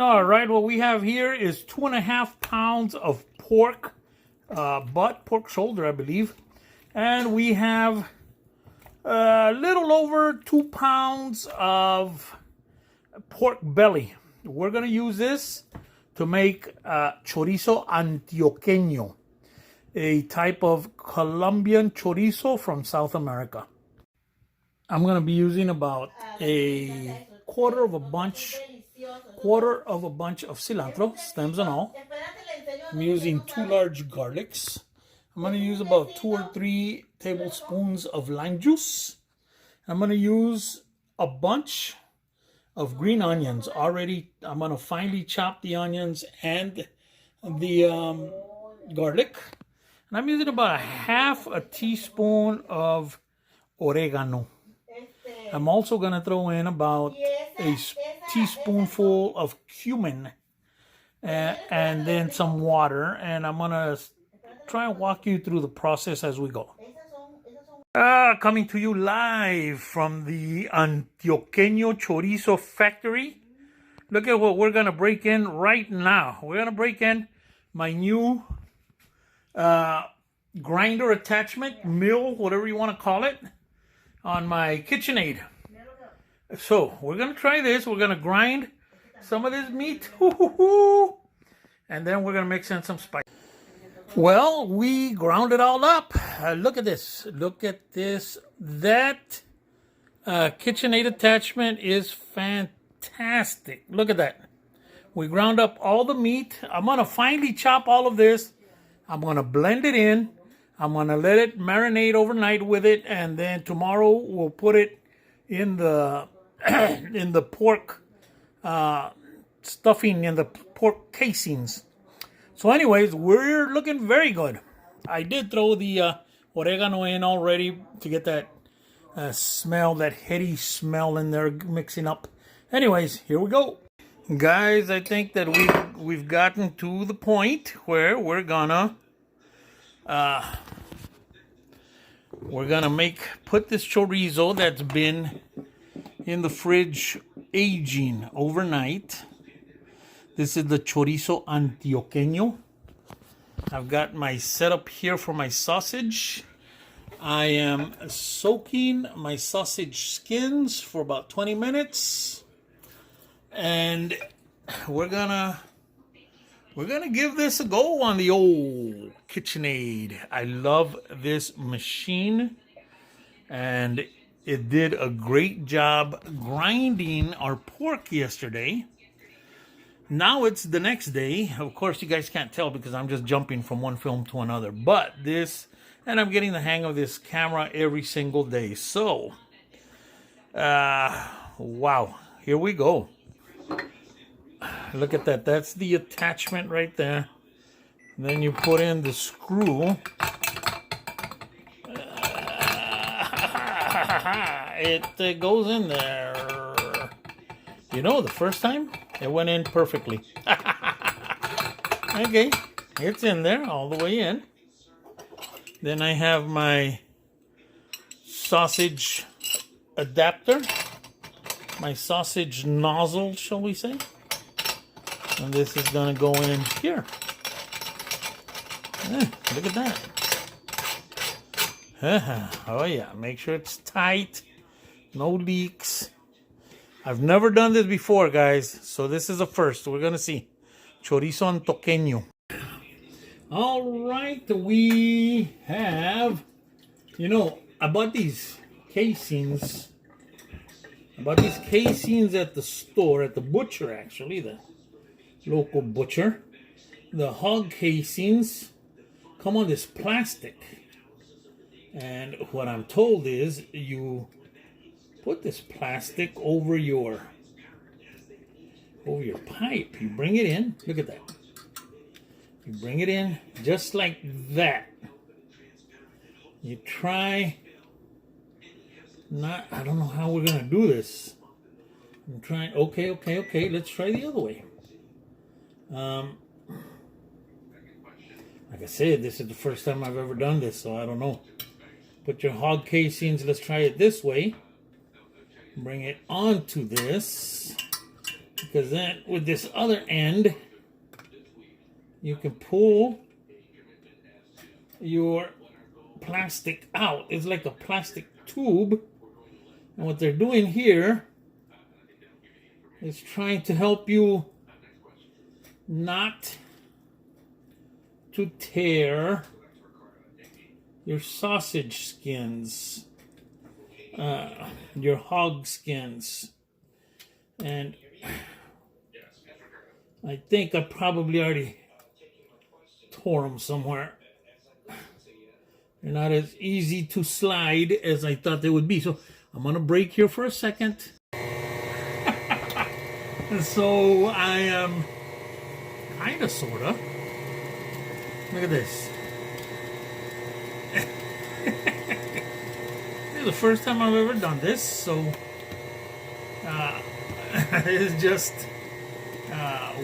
All right, what we have here is 2.5 pounds of pork pork shoulder, I believe. And we have a little over 2 pounds of pork belly. We're going to use this to make Chorizo Antioqueño, a type of Colombian chorizo from South America. I'm going to be using about a quarter of a bunch of cilantro, stems and all. I'm using 2 large garlics. I'm going to use about 2 or 3 tablespoons of lime juice. I'm going to use a bunch of green onions already. I'm going to finely chop the onions and the garlic. And I'm using about half a teaspoon of oregano. I'm also going to throw in about a teaspoonful of cumin and then some water. And I'm going to try and walk you through the process as we go. Coming to you live from the Antioqueño Chorizo factory. Look at what we're going to break in right now. We're going to break in my new grinder attachment, mill, whatever you want to call it, on my KitchenAid. So we're going to try this. We're going to grind some of this meat. And then we're going to mix in some spice. Well, we ground it all up. Look at this. Look at this. That KitchenAid attachment is fantastic. Look at that. We ground up all the meat. I'm going to finely chop all of this. I'm going to blend it in. I'm going to let it marinate overnight with it. And then tomorrow we'll put it in the in the pork stuffing, in the pork casings. So anyways, we're looking very good. I did throw the oregano in already to get that smell, that heady smell in there mixing up. Anyways, here we go. Guys, I think that we've gotten to the point where we're gonna put this chorizo that's been in the fridge aging overnight. This is the Chorizo Antioqueño. I've got my setup here for my sausage. I am soaking my sausage skins for about 20 minutes. And we're gonna give this a go on the old KitchenAid. I love this machine. And it did a great job grinding our pork yesterday. Now it's the next day. Of course, you guys can't tell because I'm just jumping from one film to another. But and I'm getting the hang of this camera every single day. So, wow, here we go. Look at that. That's the attachment right there. And then you put in the screw. It goes in there. You know, the first time, it went in perfectly. Okay, it's in there all the way in. Then I have my sausage adapter, my sausage nozzle, shall we say. And this is going to go in here. Look at that. Oh yeah, make sure it's tight, no leaks. I've never done this before, guys, so this is a first. We're going to see. Chorizo Antioqueño. All right, we have, I bought these casings. at the store, at the butcher, actually, the local butcher. The hog casings come on this plastic. And what I'm told is you put this plastic over your pipe. You bring it in. Look at that. You bring it in just like that. You try not, I don't know how we're going to do this. I'm trying, okay. Let's try the other way. Like I said, this is the first time I've ever done this, so I don't know. Put your hog casings, let's try it this way. Bring it onto this. Because then with this other end, you can pull your plastic out. It's like a plastic tube. And what they're doing here is trying to help you not to tear your sausage skins, your hog skins. And I think I probably already tore them somewhere. They're not as easy to slide as I thought they would be. So I'm going to break here for a second. So I am kind of, sort of. Look at this. This is the first time I've ever done this. So it's just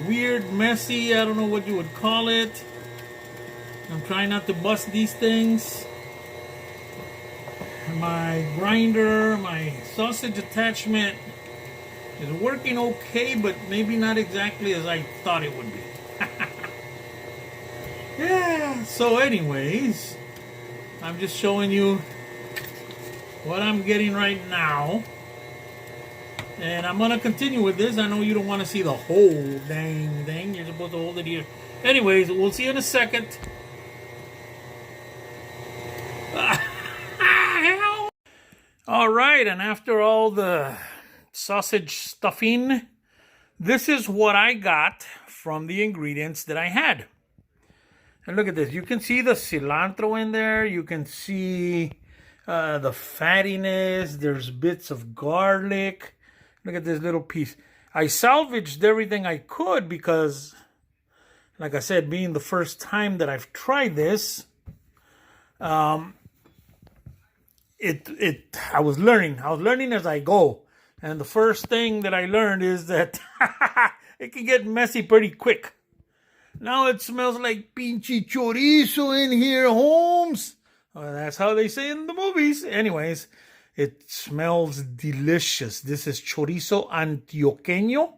weird, messy. I don't know what you would call it. I'm trying not to bust these things. My grinder, my sausage attachment is working okay, but maybe not exactly as I thought it would be. Yeah, so anyways, I'm just showing you what I'm getting right now. And I'm going to continue with this. I know you don't want to see the whole dang thing. You're supposed to hold it here. Anyways, we'll see you in a second. All right, and after all the sausage stuffing, this is what I got from the ingredients that I had. And look at this. You can see the cilantro in there. You can see the fattiness. There's bits of garlic. Look at this little piece. I salvaged everything I could because, like I said, being the first time that I've tried this, I was learning as I go. And the first thing that I learned is that it can get messy pretty quick. Now it smells like pinche chorizo in here, Holmes. Well, that's how they say in the movies. Anyways, it smells delicious. This is chorizo Antioqueño.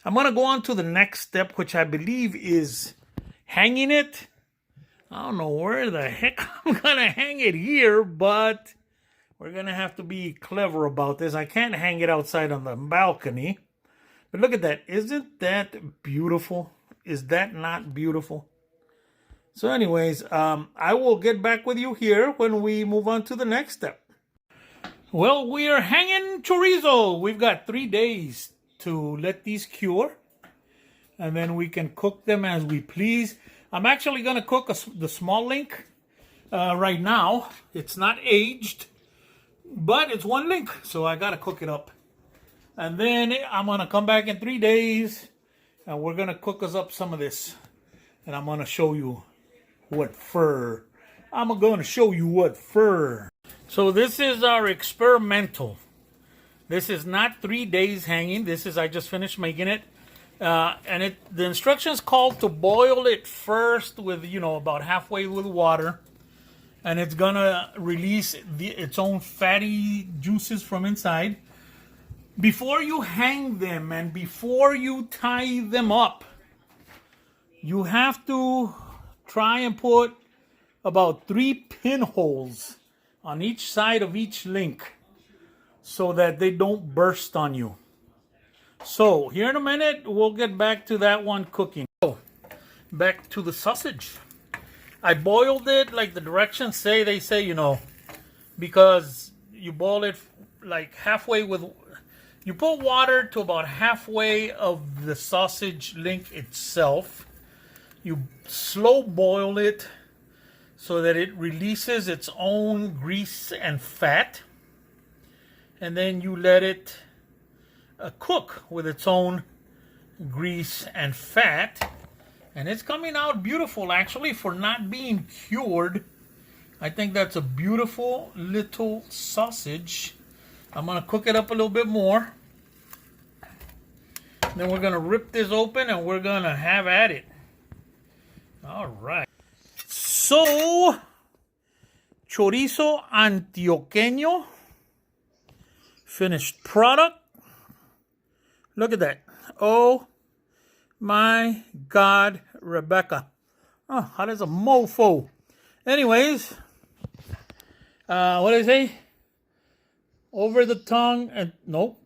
I'm going to go on to the next step, which I believe is hanging it. I don't know where the heck I'm going to hang it here, but we're going to have to be clever about this. I can't hang it outside on the balcony. But look at that. Isn't that beautiful? Is that not beautiful? So anyways, I will get back with you here when we move on to the next step. Well, we are hanging chorizo. We've got 3 days to let these cure. And then we can cook them as we please. I'm actually going to cook the small link right now. It's not aged, but it's 1 link. So I got to cook it up. And then I'm going to come back in 3 days. And we're going to cook us up some of this. And I'm going to show you what fur. I'm going to show you what fur. So this is our experimental. This is not 3 days hanging. This is, I just finished making it. And the instructions call to boil it first with, about halfway with water. And it's going to release its own fatty juices from inside. Before you hang them and before you tie them up, you have to try and put about 3 pinholes on each side of each link so that they don't burst on you. So here in a minute, we'll get back to that one cooking. So back to the sausage. I boiled it like the directions say. They say, because you boil it like halfway with... You put water to about halfway of the sausage link itself. You slow boil it so that it releases its own grease and fat. And then you let it cook with its own grease and fat. And it's coming out beautiful, actually, for not being cured. I think that's a beautiful little sausage. I'm going to cook it up a little bit more. Then we're going to rip this open and we're going to have at it. All right. So, Chorizo Antioqueño. Finished product. Look at that. Oh my God, Rebecca. Oh, how does a mofo? Anyways, what did I say? Over the tongue and nope.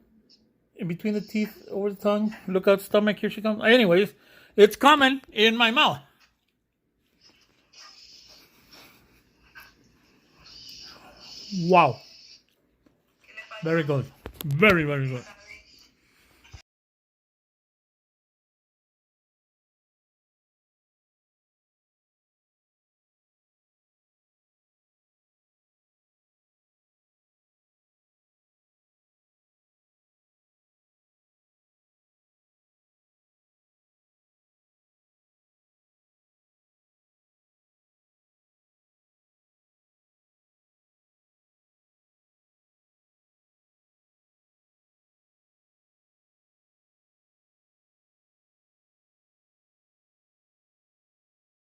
In between the teeth, over the tongue. Look out, stomach. Here she comes. Anyways, it's coming in my mouth. Wow. Very good. Very, very good.